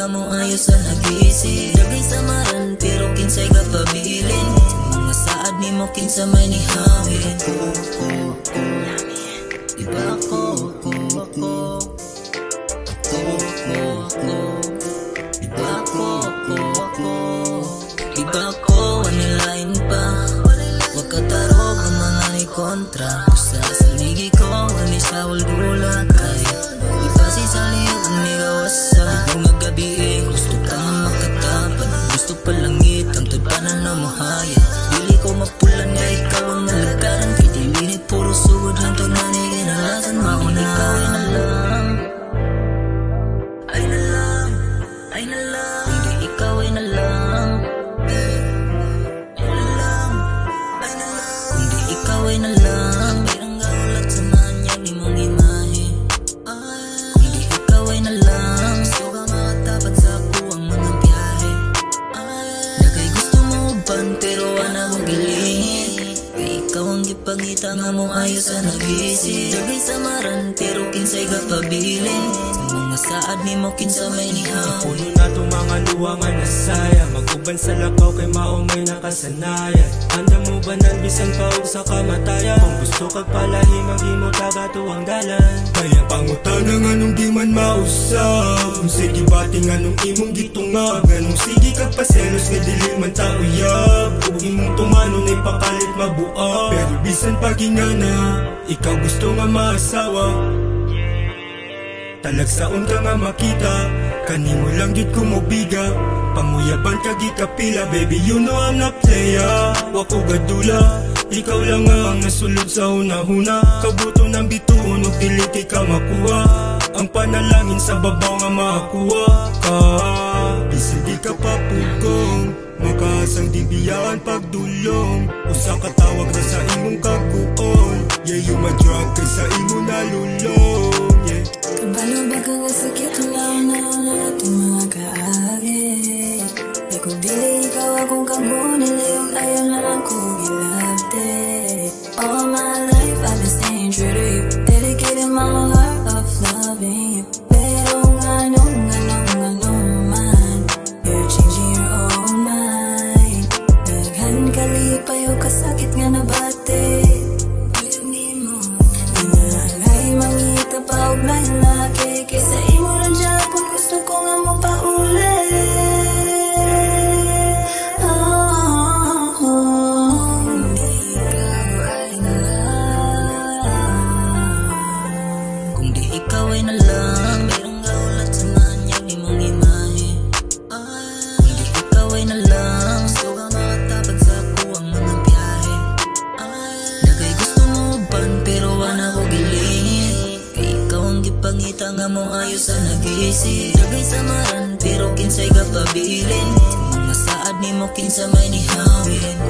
nga mo ayos sa nag-isip. Dagay sa maran pero kinsay ka pabilin. Mga saad ni mo kinsa may nihawin. Iba ako. Iba ko, anilain pa. Huwag katarog ang mga ni kontra. Sa saligi ko, ani sa ulgula. Kaya ipasi sa liyog ni gawasa. Ibang magabi gusto ka nga makatapan. Gusto palangit ang tadpanan na mahaya. Dili ko mapulan na ikaw ang nalagaran. Kay dilinit puro sugod lang to na ni ginalasan. Mauna ikaw ay nalang. Ay nalang, ay nalang. Hindi ikaw ay nalang. Ay na lang, pirang gaulat sa manyag ni mong imahe. Kung di ikaw ay na lang, gusto ka makatapat sa buwang mga biyahe. Dagay gusto mo uban pero wala mong gilingin. Kaya ikaw ang gipangita nga mong ayos sa nag-isip. Dagay sa maran pero kinsay ka pabilin. Sa mga saad ni mo kinsa may nihaw. Puno na itong mga luwangan na saya. Mag-uban sa lakaw kay maumay nakasanayan. Handa mo ba nan bisan pa og sa kamatayan? Kung gusto kag palahi mag-imo taga tuwang dalan. Kaya pangutana nga nung di man mausap. Kung sige bating nga nung imong gitungag. Ganong sige kag paselos nga dili man tauyab. Kung imong tumanon ay pakalit mabuak. Pero bisan pagingana, ikaw gusto nga maasawa. Talagsaon ka nga makita, kanimo lang gid ko mobiga. Panguyaban ka gid kapila, baby you know I'm not playa. Wako gadula, ikaw lang nga ang nasulod sa hunahuna. Kabuto ng bituon ug dili kay ka makuha. Ang panalangin sa babaw nga makakuha ka. Bisan di ka papugong, makaasang dibiyaan pagdulong. Usa ka tawag na sa imong kaguon. Yeah you my drug kay sa imo nalulong. Yeah. Kabalo ba ka nga sakit lang na itong mga kaagi. Di ko dili ikaw akong kagunin. Layong ayaw na lang ko gilabte. All my life I've been staying true to you. Dedicated my whole heart of loving you. Pero nga man, you're changing your own mind. Daghan kalipayo kasakit nga nabate. Pag lain laki kaysa imo rin siya. Kung gusto ko nga mo pa ulit. Kung di ikaw ay na lang, pirang gaulat sa manyag ni mong imahe. Kung di ikaw ay na lang, gusto ka makatapat sa buwang mga biyahe. Dagay gusto mo uban pero wala ko gilingin. Pangita nga mo ayos sa nag-isip. Dagay sa maran pero kinsay ka pabilin. Sa mga saad ni mo kinsa may nihawin.